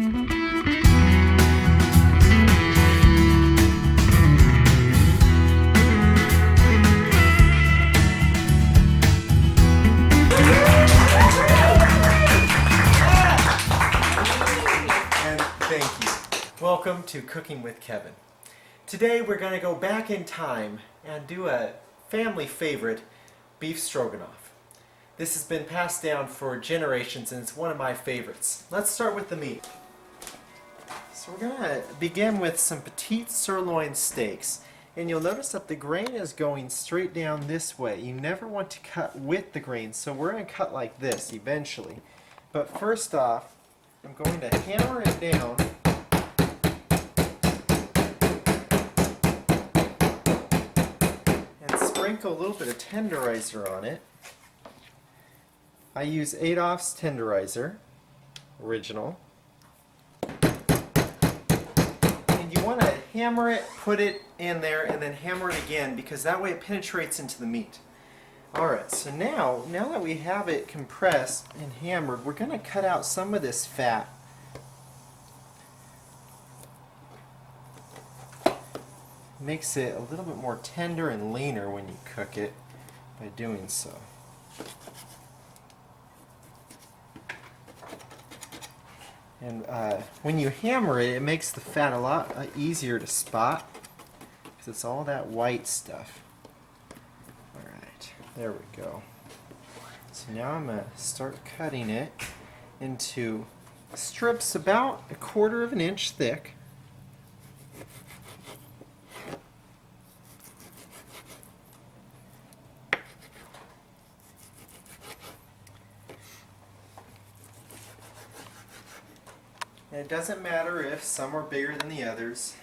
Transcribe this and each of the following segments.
Welcome to Cooking with Kevin. Today we're going to go back in time and do a family favorite, beef stroganoff. This has been passed down for generations and it's one of my favorites. Let's start with the meat. So we're going to begin with some petite sirloin steaks. And you'll notice that the grain is going straight down this way. You never want to cut with the grain, so we're going to cut like this eventually. But first off, I'm going to hammer it down and sprinkle a little bit of tenderizer on it. I use Adolph's tenderizer, original. And you want to hammer it, put it in there, and then hammer it again because that way it penetrates into the meat. Alright, so now that we have it compressed and hammered, we're going to cut out some of this fat. Makes it a little bit more tender and leaner when you cook it by doing so. And when you hammer it, it makes the fat a lot easier to spot because it's all that white stuff. Alright, there we go. So now I'm going to start cutting it into strips about 1/4 of an inch thick. And it doesn't matter if some are bigger than the others.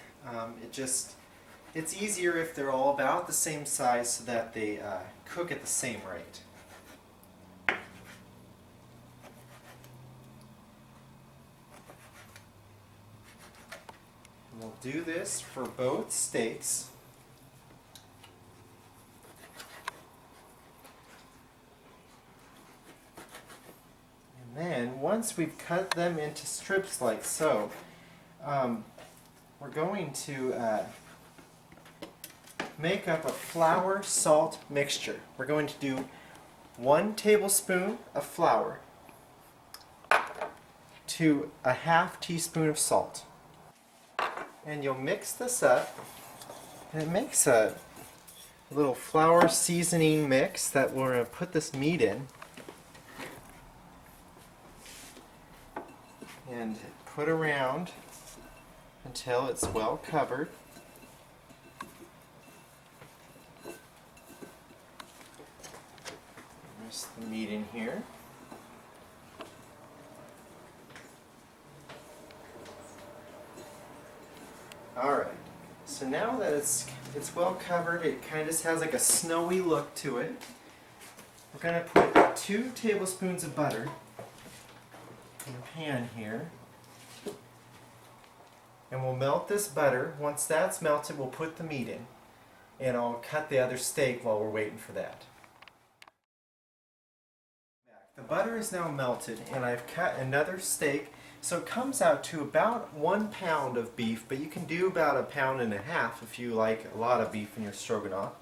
It's easier if they're all about the same size so that they cook at the same rate. And we'll do this for both steaks. And then, once we've cut them into strips like so, we're going to make up a flour-salt mixture. We're going to do 1 tablespoon of flour to a 1/2 teaspoon of salt. And you'll mix this up, and it makes a little flour seasoning mix that we're going to put this meat in. And put around until it's well covered. There's the meat in here. Alright, so now that it's well covered, it kind of just has like a snowy look to it. We're going to put 2 tablespoons of butter in a pan here, and we'll melt this butter. Once that's melted, we'll put the meat in, and I'll cut the other steak while we're waiting for that. The butter is now melted, and I've cut another steak, so it comes out to about 1 pound of beef, but you can do about 1.5 pounds if you like a lot of beef in your stroganoff.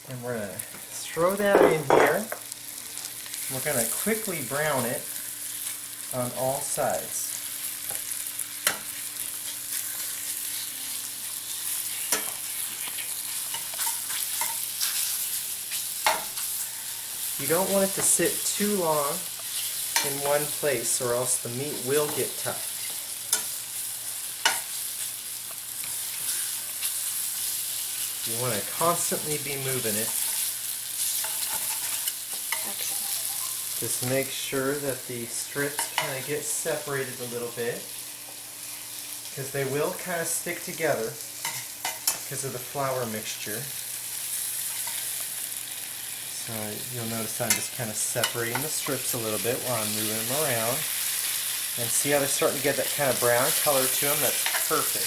And we're going to throw that in here. We're going to quickly brown it on all sides. You don't want it to sit too long in one place or else the meat will get tough. You want to constantly be moving it. Just make sure that the strips kind of get separated a little bit, because they will kind of stick together because of the flour mixture. So you'll notice I'm just kind of separating the strips a little bit while I'm moving them around. And see how they're starting to get that kind of brown color to them? That's perfect.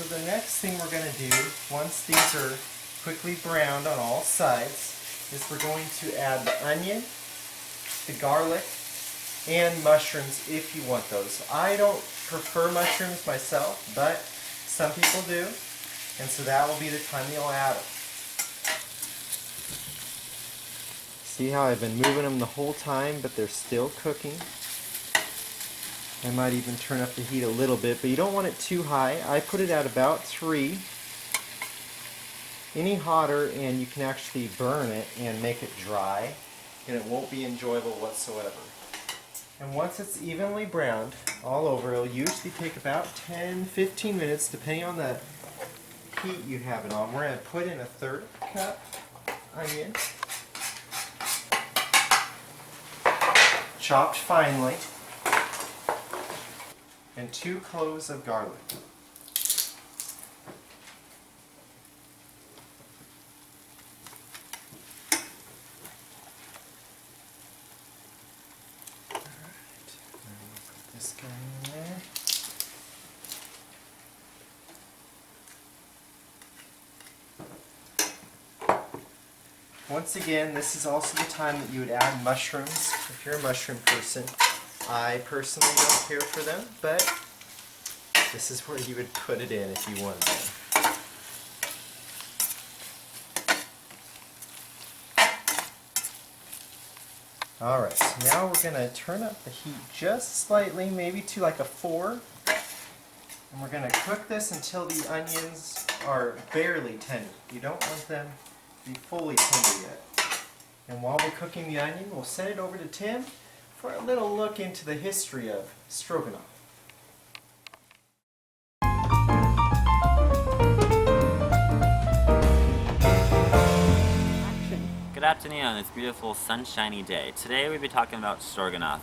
the next thing we're going to do, once these are quickly browned on all sides, is we're going to add the onion, the garlic, and mushrooms if you want those. I don't prefer mushrooms myself, but some people do, and so that will be the time you'll add them. See how I've been moving them the whole time, but they're still cooking. I might even turn up the heat a little bit, but you don't want it too high. I put it at about 3. Any hotter and you can actually burn it and make it dry, and it won't be enjoyable whatsoever. And once it's evenly browned all over, it'll usually take about 10-15 minutes depending on the heat you have it on. We're going to put in a 1/3 cup onion, chopped finely, and 2 cloves of garlic. This guy in there. Once again, this is also the time that you would add mushrooms if you're a mushroom person. I personally don't care for them, but this is where you would put it in if you wanted them. Alright, so now we're going to turn up the heat just slightly, maybe to like a 4. And we're going to cook this until the onions are barely tender. You don't want them to be fully tender yet. And while we're cooking the onion, we'll send it over to Tim for a little look into the history of stroganoff. Good afternoon on this beautiful sunshiny day. Today we'll be talking about stroganoff.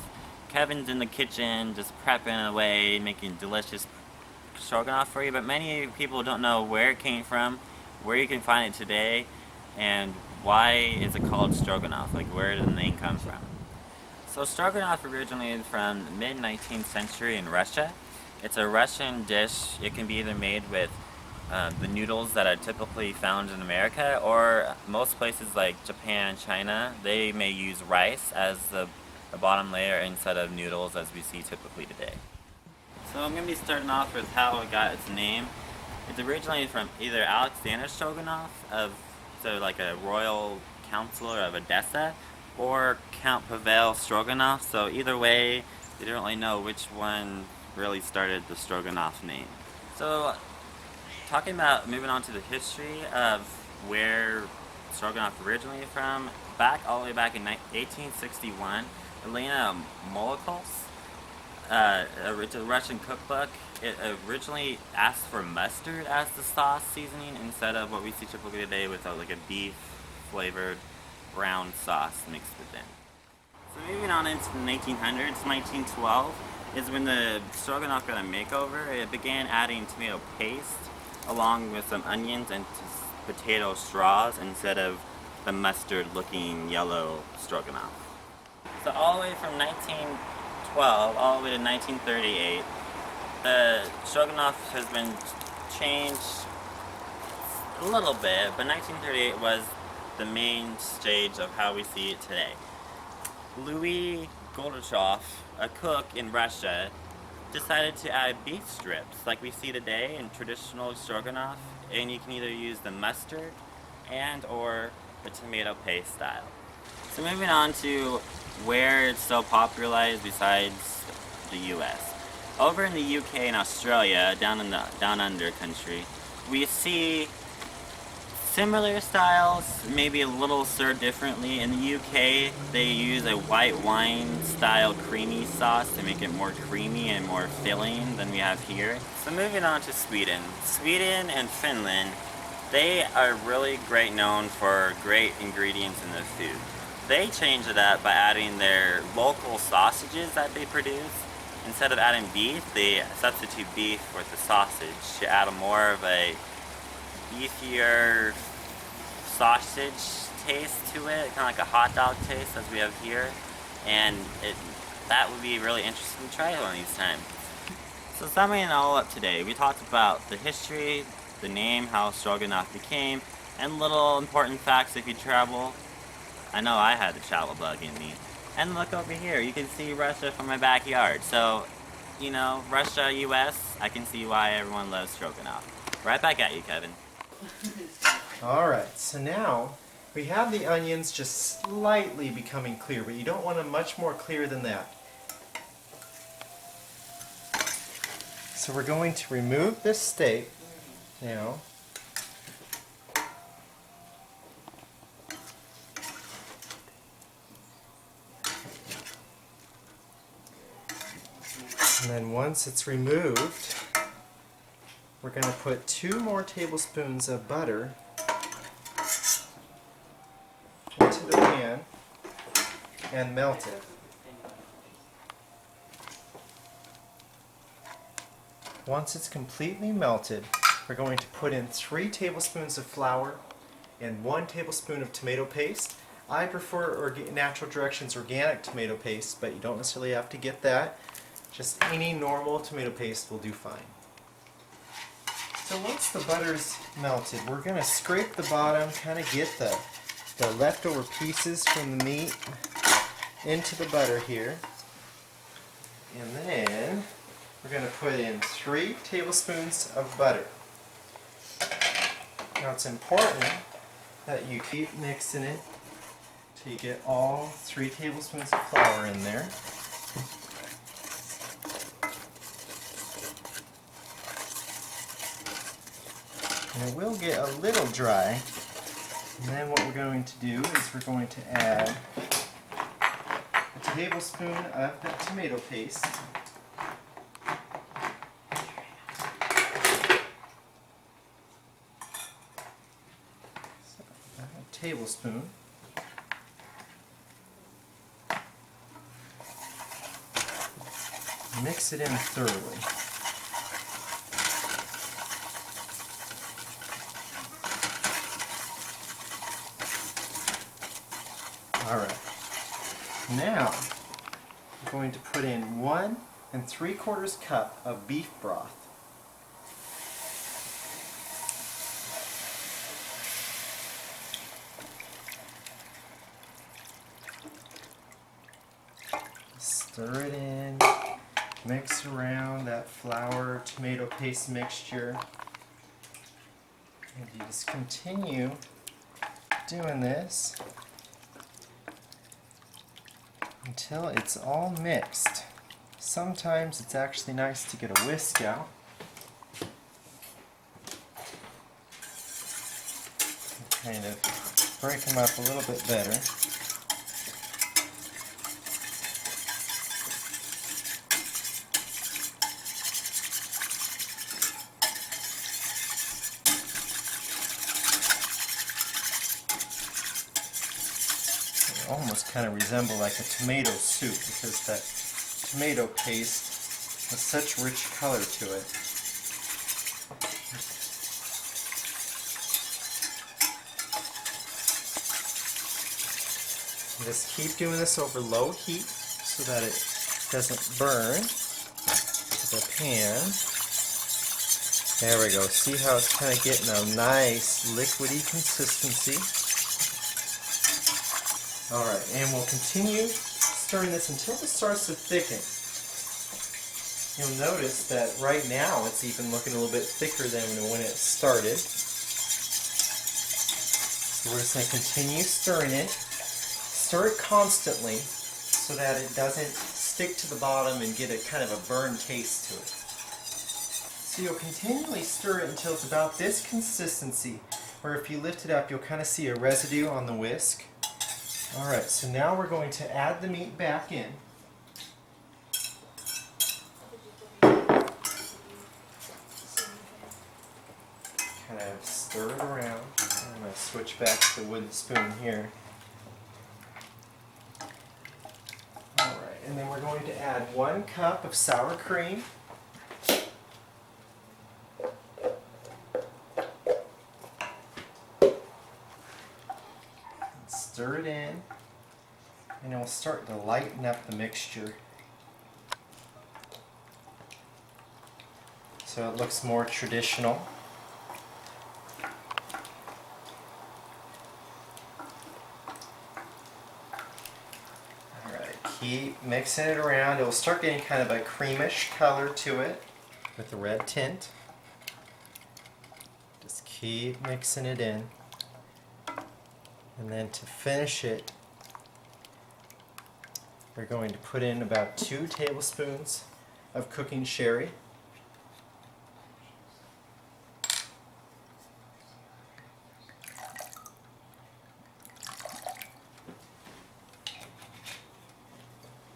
Kevin's in the kitchen just prepping away, making delicious stroganoff for you, but many people don't know where it came from, where you can find it today, and why is it called stroganoff, like where did the name come from. So stroganoff originated from the mid-19th century in Russia. It's a Russian dish. It can be either made with the noodles that are typically found in America, or most places like Japan, China, they may use rice as the bottom layer instead of noodles as we see typically today. So I'm going to be starting off with how it got its name. It's originally from either Alexander Stroganoff, like a royal counselor of Odessa, or Count Pavel Stroganoff. So either way, they don't really know which one really started the Stroganoff name. So talking about moving on to the history of where stroganoff originated from, all the way back in 1861, Elena Molokov's, it's a Russian cookbook. It originally asked for mustard as the sauce seasoning instead of what we see typically today with like a beef flavored brown sauce mixed within. So moving on into the 1900s, 1912 is when the stroganoff got a makeover. It began adding tomato paste along with some onions and potato straws instead of the mustard looking yellow stroganoff. So all the way from 1912 all the way to 1938, the stroganoff has been changed a little bit, but 1938 was the main stage of how we see it today. Louis Gorbachev, a cook in Russia, decided to add beef strips like we see today in traditional stroganoff, and you can either use the mustard and or the tomato paste style. So moving on to where it's so popularized besides the US. Over in the UK and Australia, down under country, we see similar styles, maybe a little served differently. In the UK, they use a white wine style creamy sauce to make it more creamy and more filling than we have here. So moving on to Sweden. Sweden and Finland, they are really great known for great ingredients in their food. They change it up by adding their local sausages that they produce. Instead of adding beef, they substitute beef with the sausage to add more of a beefier sausage taste to it, kind of like a hot dog taste as we have here, and that would be really interesting to try one of these times. So summing it all up today, we talked about the history, the name, how stroganoff became, and little important facts if you travel. I know I had the travel bug in me. And look over here, you can see Russia from my backyard. So, you know, Russia, US, I can see why everyone loves stroganoff. Right back at you, Kevin. Alright, so now we have the onions just slightly becoming clear, but you don't want them much more clear than that. So we're going to remove this steak now. And then once it's removed, we're going to put 2 more tablespoons of butter into the pan and melt it. Once it's completely melted, we're going to put in 3 tablespoons of flour and 1 tablespoon of tomato paste. I prefer Natural Directions organic tomato paste, but you don't necessarily have to get that. Just any normal tomato paste will do fine. So once the butter's melted, we're going to scrape the bottom, kind of get the leftover pieces from the meat into the butter here. And then we're going to put in 3 tablespoons of butter. Now it's important that you keep mixing it till you get all 3 tablespoons of flour in there. And it will get a little dry. And then what we're going to do is we're going to add a tablespoon of that tomato paste. So, a tablespoon. Mix it in thoroughly. Alright, now we're going to put in 1 3/4 cup of beef broth. Stir it in, mix around that flour tomato paste mixture, and you just continue doing this until it's all mixed. Sometimes it's actually nice to get a whisk out. Kind of break them up a little bit better. Almost kind of resemble like a tomato soup because that tomato paste has such rich color to it. And just keep doing this over low heat so that it doesn't burn the pan. There we go. See how it's kind of getting a nice liquidy consistency. Alright, and we'll continue stirring this until it starts to thicken. You'll notice that right now it's even looking a little bit thicker than when it started. So we're just going to continue stirring it. Stir it constantly so that it doesn't stick to the bottom and get a kind of a burn taste to it. So you'll continually stir it until it's about this consistency, where if you lift it up you'll kind of see a residue on the whisk. Alright, so now we're going to add the meat back in. Kind of stir it around. I'm going to switch back to the wooden spoon here. Alright, and then we're going to add 1 cup of sour cream. Stir it in, and it will start to lighten up the mixture. so it looks more traditional. Alright, keep mixing it around. It will start getting kind of a creamish color to it with the red tint. Just keep mixing it in. And then to finish it, we're going to put in about 2 tablespoons of cooking sherry.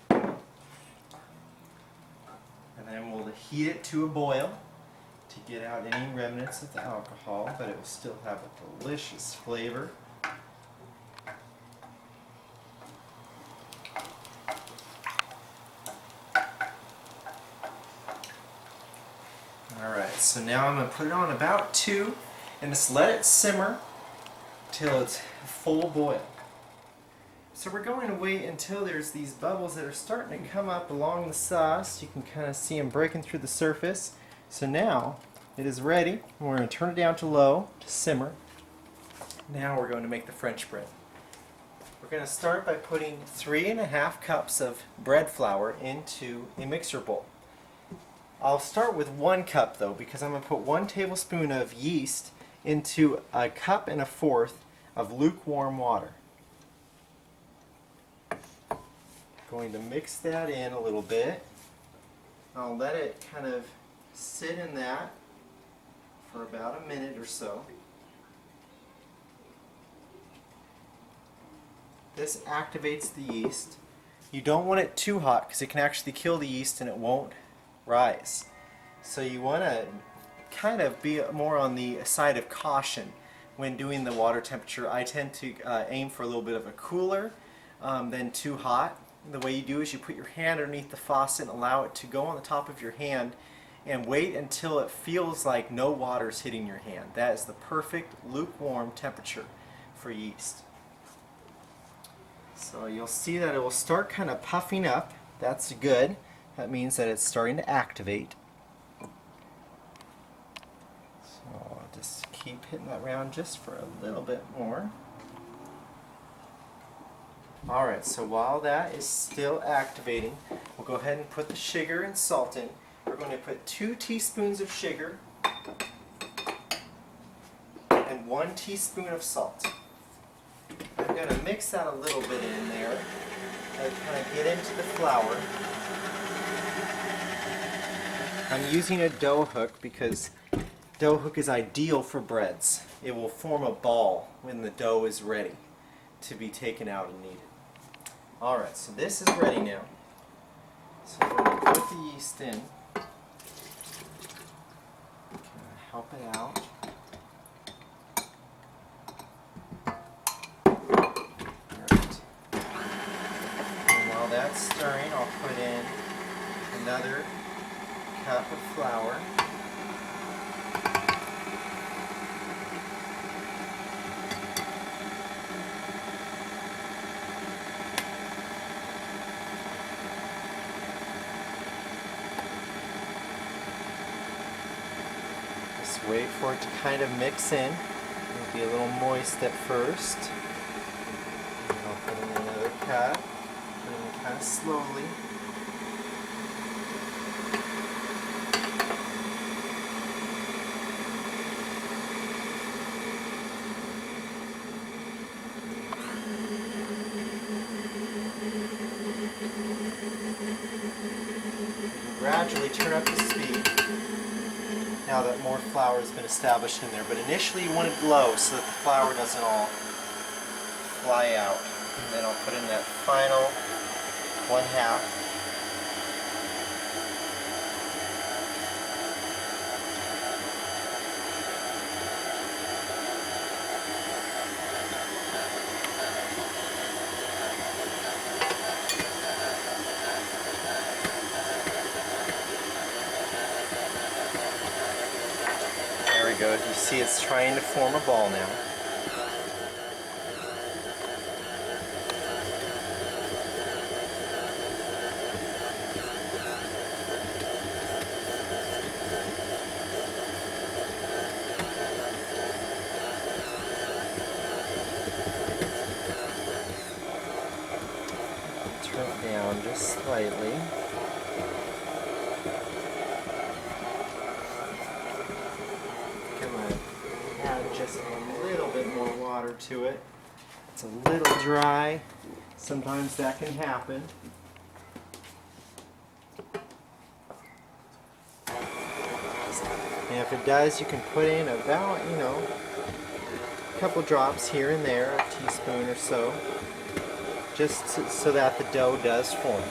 And then we'll heat it to a boil to get out any remnants of the alcohol, but it will still have a delicious flavor. Alright, so now I'm going to put it on about 2 and just let it simmer till it's full boil. So we're going to wait until there's these bubbles that are starting to come up along the sauce. You can kind of see them breaking through the surface. So now it is ready. We're going to turn it down to low to simmer. Now we're going to make the French bread. We're going to start by putting 3½ cups of bread flour into a mixer bowl. I'll start with 1 cup though, because I'm going to put 1 tablespoon of yeast into 1¼ cup of lukewarm water. Going to mix that in a little bit. I'll let it kind of sit in that for about a minute or so. This activates the yeast. You don't want it too hot because it can actually kill the yeast and it won't rise. So you want to kind of be more on the side of caution when doing the water temperature. I tend to aim for a little bit of a cooler than too hot. The way you do is you put your hand underneath the faucet and allow it to go on the top of your hand and wait until it feels like no water is hitting your hand. That is the perfect lukewarm temperature for yeast. So you'll see that it will start kind of puffing up. That's good. That means that it's starting to activate. So I'll just keep hitting that round just for a little bit more. Alright, so while that is still activating, we'll go ahead and put the sugar and salt in. We're going to put 2 teaspoons of sugar and 1 teaspoon of salt. I'm going to mix that a little bit in there and kind of get into the flour. I'm using a dough hook because dough hook is ideal for breads. It will form a ball when the dough is ready to be taken out and kneaded. Alright, so this is ready now. So we're going to put the yeast in. Kind of help it out. Alright. And while that's stirring, I'll put in another cup of flour. Wait for it to kind of mix in. It'll be a little moist at first. And I'll put in another cup. Put it in kind of slowly. Gradually turn up the speed now that more flour has been established in there. But initially you want it low so that the flour doesn't all fly out. And then I'll put in that final 1/2. Go. You see it's trying to form a ball now. water to it. It's a little dry. Sometimes that can happen. And if it does, you can put in about, a couple drops here and there, a teaspoon or so, just so that the dough does form.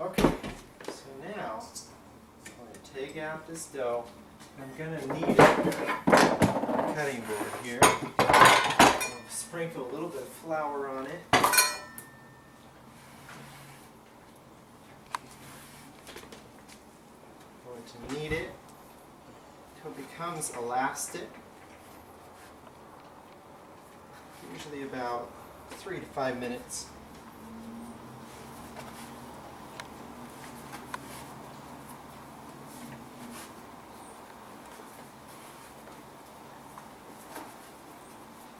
Okay, so now I'm going to take out this dough. I'm going to need a cutting board here. I'll sprinkle a little bit of flour on it. To knead it until it becomes elastic, usually about 3 to 5 minutes.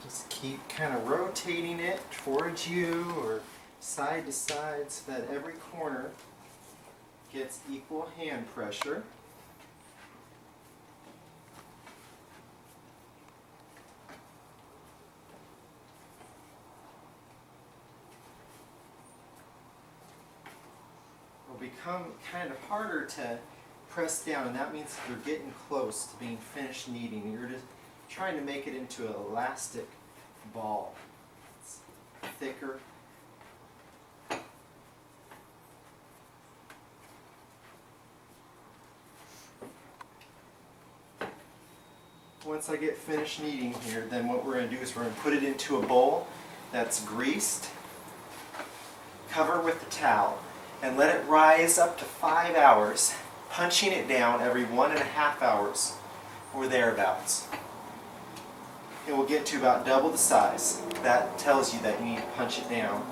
Just keep kind of rotating it towards you or side to side so that every corner gets equal hand pressure. Will become kind of harder to press down, and that means you're getting close to being finished kneading. You're just trying to make it into an elastic ball. It's thicker. Once I get finished kneading here, then what we're going to do is we're going to put it into a bowl that's greased, cover with the towel, and let it rise up to 5 hours, punching it down every 1.5 hours or thereabouts. It will get to about double the size. That tells you that you need to punch it down.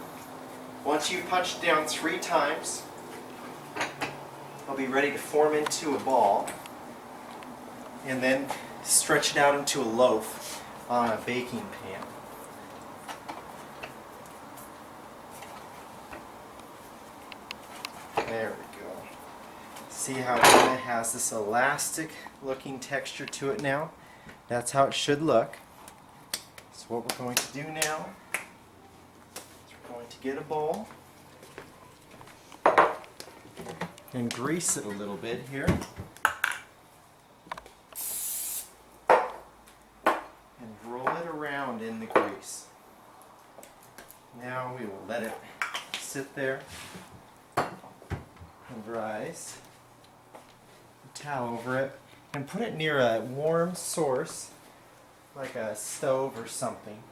Once you punch it down 3 times, it'll be ready to form into a ball, and then stretch it out into a loaf on a baking pan. There we go. See how it kind of has this elastic looking texture to it now? That's how it should look. So what we're going to do now is we're going to get a bowl and grease it a little bit here. In the grease. Now we will let it sit there and rise. Towel over it and put it near a warm source like a stove or something,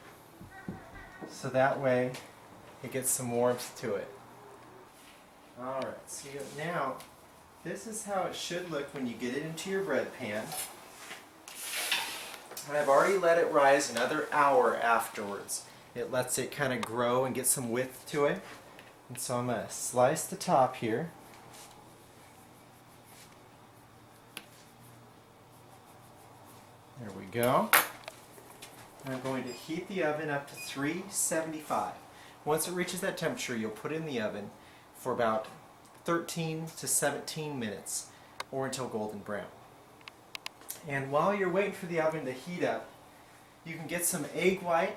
so that way it gets some warmth to it. Alright, so now this is how it should look when you get it into your bread pan. And I've already let it rise another hour afterwards. It lets it kind of grow and get some width to it. And so I'm going to slice the top here. There we go. And I'm going to heat the oven up to 375. Once it reaches that temperature, you'll put it in the oven for about 13 to 17 minutes or until golden brown. And while you're waiting for the oven to heat up, you can get some egg white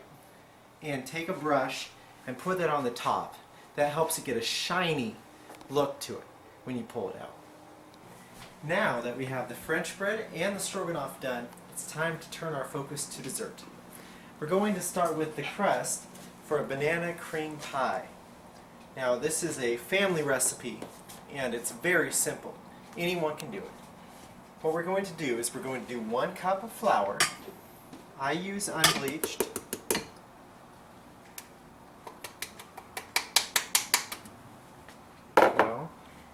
and take a brush and put that on the top. That helps it get a shiny look to it when you pull it out. Now that we have the French bread and the stroganoff done, it's time to turn our focus to dessert. We're going to start with the crust for a banana cream pie. Now this is a family recipe and it's very simple. Anyone can do it. What we're going to do is we're going to do 1 cup of flour. I use unbleached.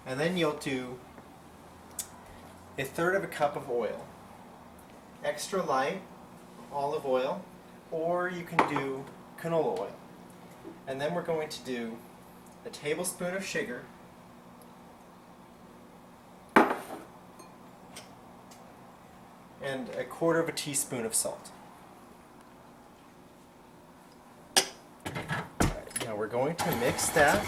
And then you'll do 1/3 cup of oil. Extra light olive oil, or you can do canola oil. And then we're going to do a tablespoon of sugar, and 1/4 teaspoon of salt. Right, now we're going to mix that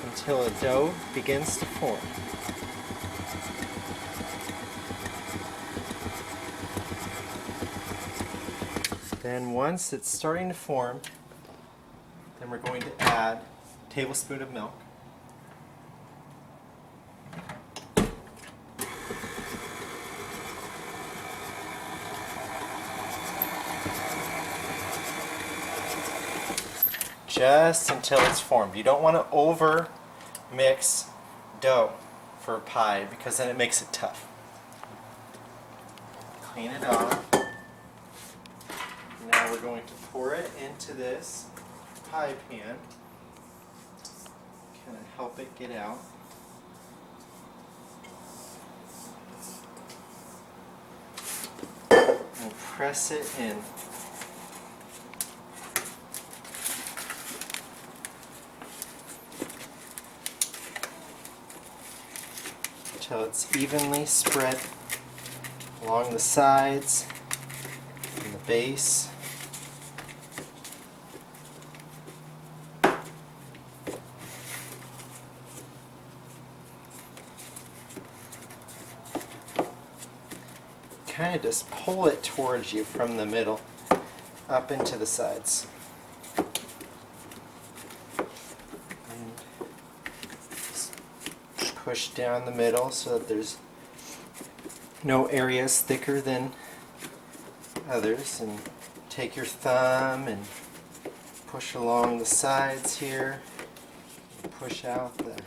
until a dough begins to form. Then once it's starting to form, then we're going to add a tablespoon of milk. Just until it's formed. You don't want to over mix dough for pie because then it makes it tough. Clean it off. Now we're going to pour it into this pie pan. Kind of help it get out. We'll press it in. Until it's evenly spread along the sides and the base. Kind of just pull it towards you from the middle up into the sides. Push down the middle so that there's no areas thicker than others, and take your thumb and push along the sides here, push out the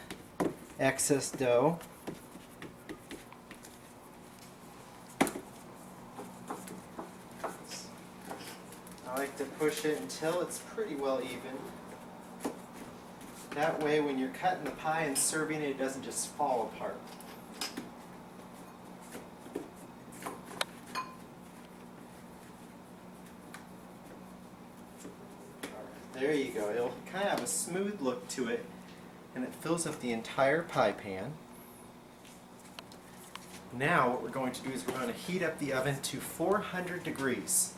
excess dough. I like to push it until it's pretty well even. That way when you're cutting the pie and serving it, it doesn't just fall apart. Alright, there you go. It'll kind of have a smooth look to it, and it fills up the entire pie pan. Now what we're going to do is we're going to heat up the oven to 400 degrees.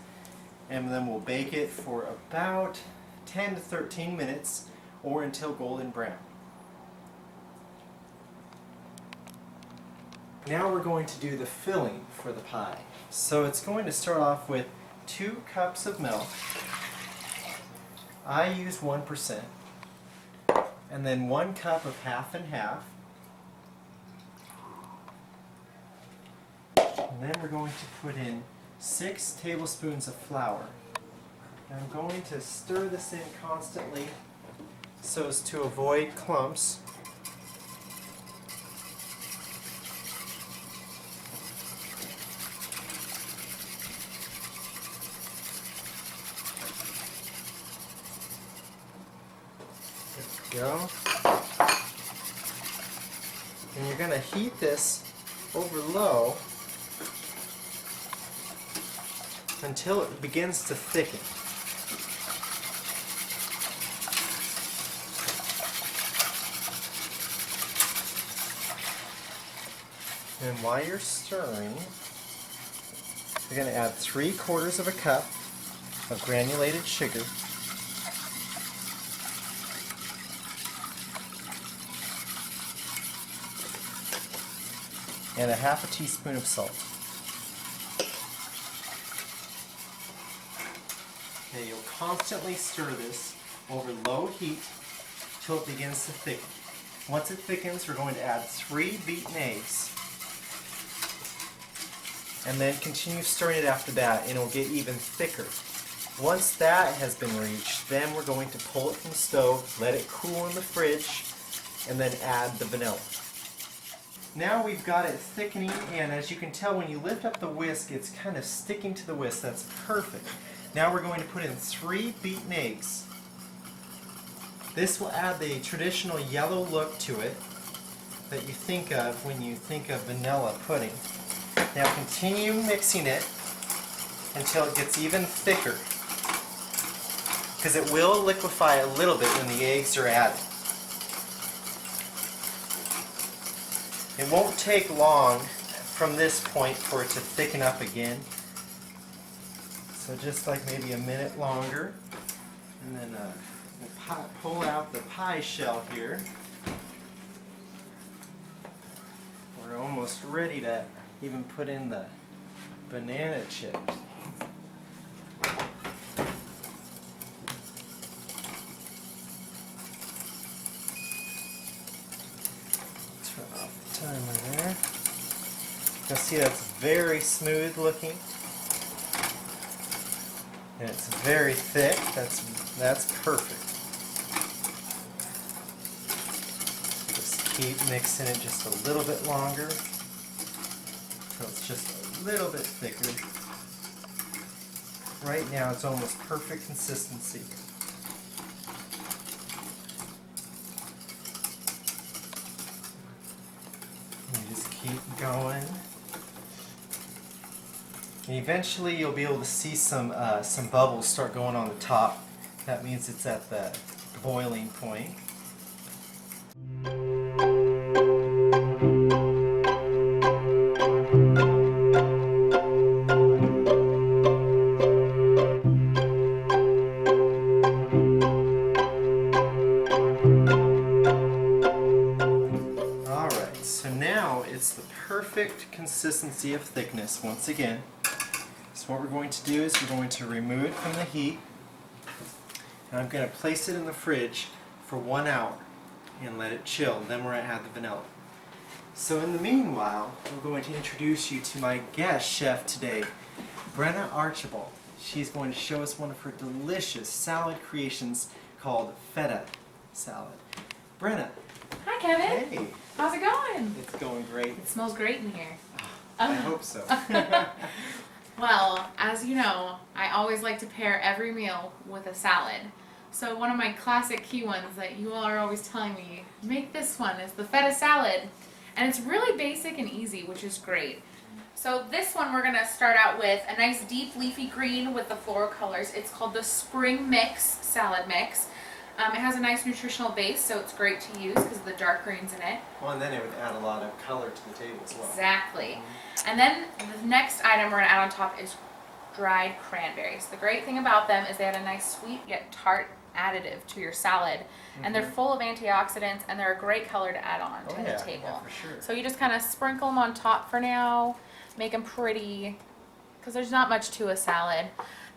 And then we'll bake it for about 10 to 13 minutes or until golden brown. Now we're going to do the filling for the pie. So it's going to start off with 2 cups of milk. I use 1%. And then 1 cup of half and half. And then we're going to put in 6 tablespoons of flour. And I'm going to stir this in constantly so as to avoid clumps. There we go. And you're going to heat this over low until it begins to thicken. And while you're stirring, you're going to add 3/4 of a cup of granulated sugar, and a 1/2 teaspoon of salt. Okay, you'll constantly stir this over low heat till it begins to thicken. Once it thickens, we're going to add 3 beaten eggs. And then continue stirring it after that, and it'll get even thicker. Once that has been reached, then we're going to pull it from the stove, let it cool in the fridge, and then add the vanilla. Now we've got it thickening, and as you can tell when you lift up the whisk, it's kind of sticking to the whisk. That's perfect. Now we're going to put in 3 beaten eggs. This will add the traditional yellow look to it that you think of when you think of vanilla pudding. Now continue mixing it until it gets even thicker, because it will liquefy a little bit when the eggs are added. It won't take long from this point for it to thicken up again. So just like maybe a minute longer, and then we'll pull out the pie shell here. We're almost ready to even put in the banana chips. You'll see that's very smooth looking. And it's very thick. That's perfect. Just keep mixing it just a little bit longer until it's just a little bit thicker. Right now it's almost perfect consistency. And you just keep going. And eventually you'll be able to see some bubbles start going on the top. That means it's at the boiling point. Alright, so now it's the perfect consistency of thickness once again. So what we're going to do is we're going to remove it from the heat, and I'm going to place it in the fridge for 1 hour and let it chill. Then we're going to add the vanilla. So in the meanwhile, we're going to introduce you to my guest chef today, Brenna Archibald. She's going to show us one of her delicious salad creations called feta salad. Brenna. Hi, Kevin. Hey. How's it going? It's going great. It smells great in here. I hope so. Well, as you know, I always like to pair every meal with a salad. So one of my classic key ones that you all are always telling me, make this one, is the feta salad. And it's really basic and easy, which is great. So this one we're going to start out with a nice deep leafy green with the floral colors. It's called the Spring Mix Salad Mix. It has a nice nutritional base, so it's great to use because of the dark greens in it. Well, and then it would add a lot of color to the table as well. Exactly. And then the next item we're going to add on top is dried cranberries. The great thing about them is they add a nice sweet yet tart additive to your salad. And they're full of antioxidants, and they're a great color to add on to the table. Yeah, for sure. So you just kind of sprinkle them on top for now, make them pretty, because there's not much to a salad.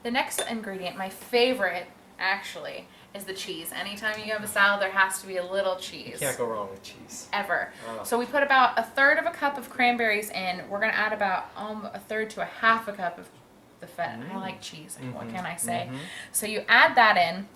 The next ingredient, my favorite actually, is the cheese. Anytime you have a salad, there has to be a little cheese. You can't go wrong with cheese. Ever. Oh. So we put about 1/3 of a cup of cranberries in. We're going to add about 1/3 to 1/2 a cup of the feta. I like cheese. What can I say? So you add that in,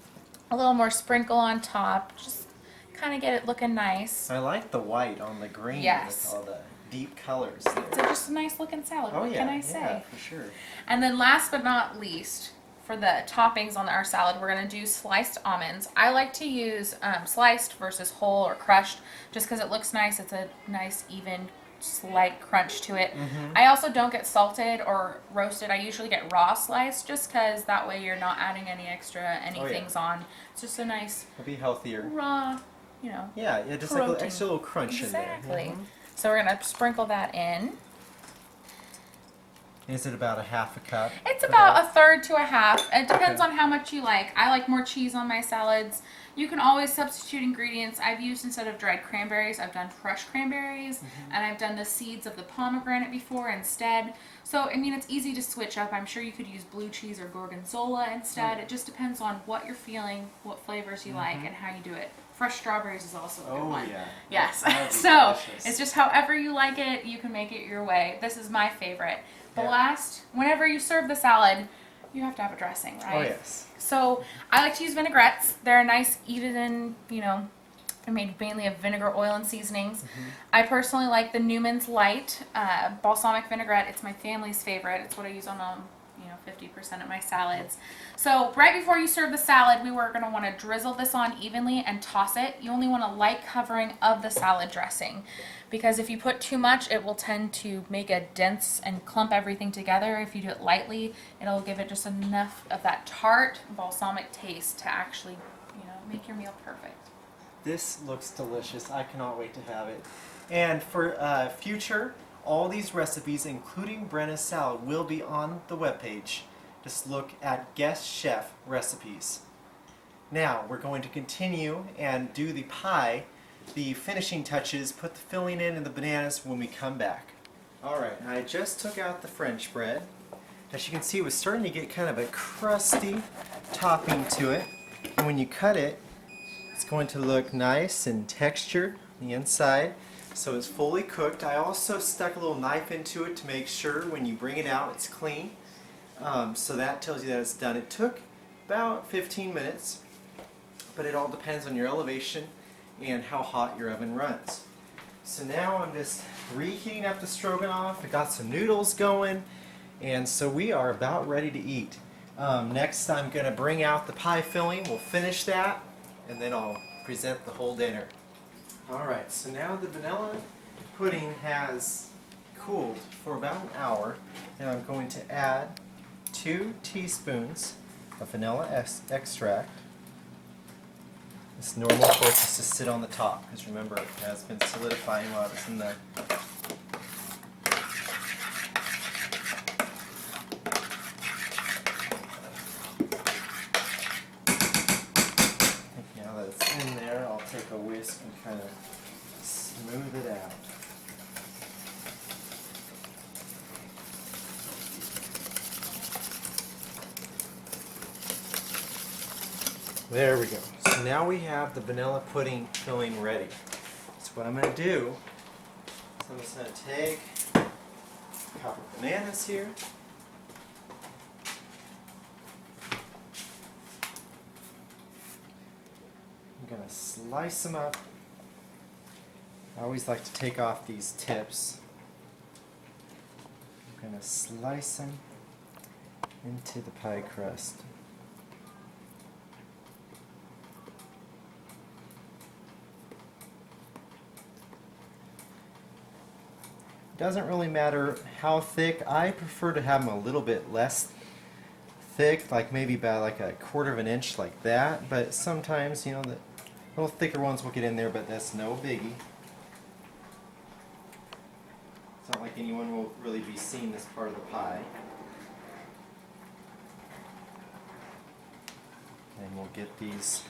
a little more sprinkle on top, just kind of get it looking nice. I like the white on the green Yes. with all the deep colors there. It's just a nice looking salad. Oh What yeah, can I say? yeah, for sure. And then last but not least, for the toppings on our salad, we're going to do sliced almonds. I like to use sliced versus whole or crushed just because it looks nice. It's a nice, even, slight crunch to it. I also don't get salted or roasted. I usually get raw sliced just because that way you're not adding any extra things on. It's just a nice It'll be healthier. raw, you know. Yeah, just like an protein. extra little crunch in there. Exactly. So we're going to sprinkle that in. Is it about 1/2 cup? It's of about that? 1/3 to 1/2. It depends Okay. on how much you like. I like more cheese on my salads. You can always substitute ingredients. I've used, instead of dried cranberries, I've done crushed cranberries, and I've done the seeds of the pomegranate before instead. So, I mean, it's easy to switch up. I'm sure you could use blue cheese or gorgonzola instead. It just depends on what you're feeling, what flavors you like, and how you do it. Fresh strawberries is also a good Oh one. yeah. Yes. That would be So delicious. it's just however you like it, you can make it your way. This is my favorite. The Yeah. last, whenever you serve the salad, you have to have a dressing, right? Oh yes. So I like to use vinaigrettes. They're a nice, even, you know, they're made mainly of vinegar, oil, and seasonings. I personally like the Newman's Light balsamic vinaigrette. It's my family's favorite. It's what I use on 50% of my salads. So right before you serve the salad, we were going to want to drizzle this on evenly and toss it. You only want a light covering of the salad dressing, because if you put too much, it will tend to make a dense and clump everything together. If you do it lightly, it'll give it just enough of that tart balsamic taste to actually, make your meal perfect. This looks delicious. I cannot wait to have it. And for future, all these recipes, including Brenna's salad, will be on the webpage. Just look at Guest Chef Recipes. Now, we're going to continue and do the pie, the finishing touches, put the filling in and the bananas when we come back. Alright, I just took out the French bread. As you can see, it was starting to get kind of a crusty topping to it. And when you cut it, it's going to look nice and textured on the inside. So it's fully cooked. I also stuck a little knife into it to make sure when you bring it out it's clean. So that tells you that it's done. It took about 15 minutes, but it all depends on your elevation and how hot your oven runs. So now I'm just reheating up the stroganoff. I got some noodles going, and so we are about ready to eat. Next I'm going to bring out the pie filling. We'll finish that, and then I'll present the whole dinner. Alright, so now the vanilla pudding has cooled for about an hour, and I'm going to add 2 teaspoons of vanilla extract. It's normal for it just to sit on the top, because remember it has been solidifying while it's in there. Now that it's in there, I'll take a whisk and kind of smooth it out. There we go. So now we have the vanilla pudding filling ready. So what I'm going to do is I'm just going to take a couple of bananas here. I'm going to slice them up. I always like to take off these tips. I'm going to slice them into the pie crust. Doesn't really matter how thick. I prefer to have them a little bit less thick, like maybe about like a quarter of an inch like that, but sometimes, you know, the little thicker ones will get in there, but that's no biggie. It's not like anyone will really be seeing this part of the pie. And we'll get these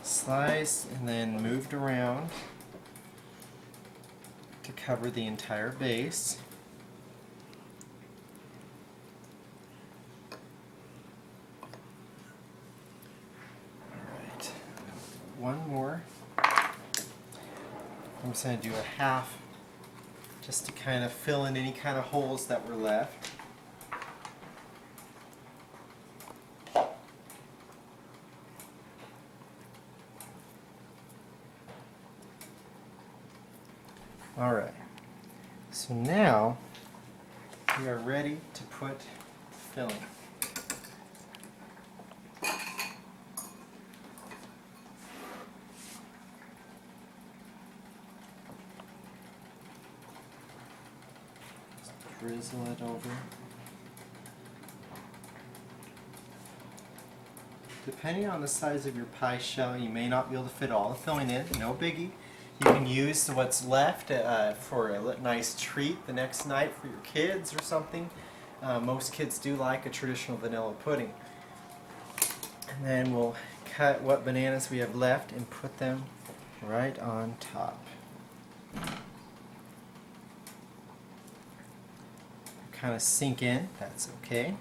sliced and then moved around to cover the entire base. Alright, one more. I'm just going to do a half just to kind of fill in any kind of holes that were left. Alright, so now we are ready to put filling. Just drizzle it over. Depending on the size of your pie shell, you may not be able to fit all the filling in, no biggie. You can use what's left for a nice treat the next night for your kids or something. Most kids do like a traditional vanilla pudding. And then we'll cut what bananas we have left and put them right on top. Kind of sink in, that's okay.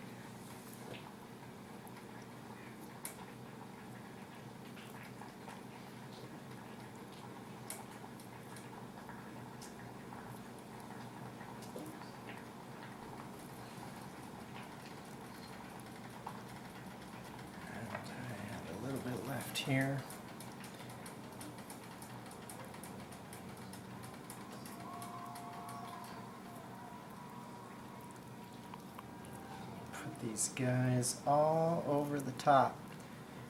Left here. Put these guys all over the top.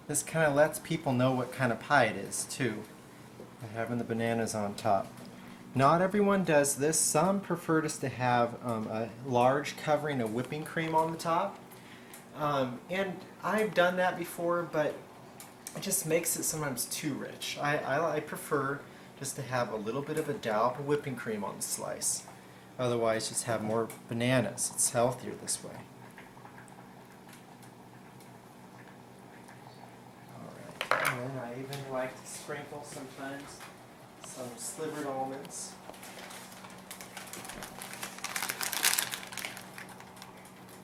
This kind of lets people know what kind of pie it is too, by having the bananas on top. Not everyone does this. Some prefer just to have a large covering of whipping cream on the top. And I've done that before, but it just makes it sometimes too rich. I prefer just to have a little bit of a dollop of whipping cream on the slice. Otherwise, just have more bananas. It's healthier this way. Alright, and then I even like to sprinkle sometimes some slivered almonds.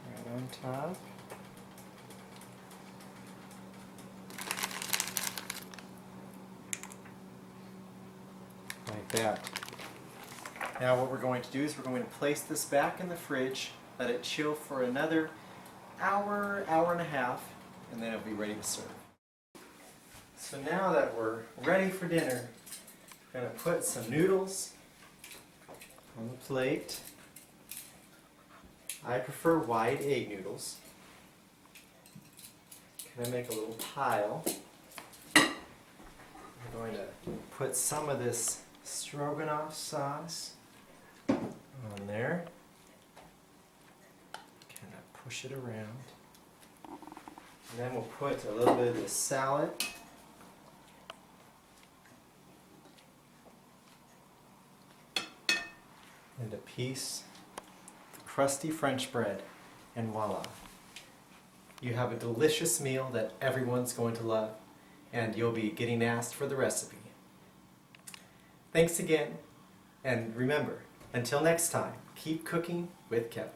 Right on top. Like that. Now what we're going to do is we're going to place this back in the fridge, let it chill for another hour, hour and a half, and then it'll be ready to serve. So now that we're ready for dinner, I'm going to put some noodles on the plate. I prefer white egg noodles. Kind of make a little pile. I'm going to put some of this stroganoff sauce on there. Kind of push it around. And then we'll put a little bit of the salad. And a piece of crusty French bread, and voila. You have a delicious meal that everyone's going to love, and you'll be getting asked for the recipe. Thanks again, and remember, until next time, keep cooking with Kevin.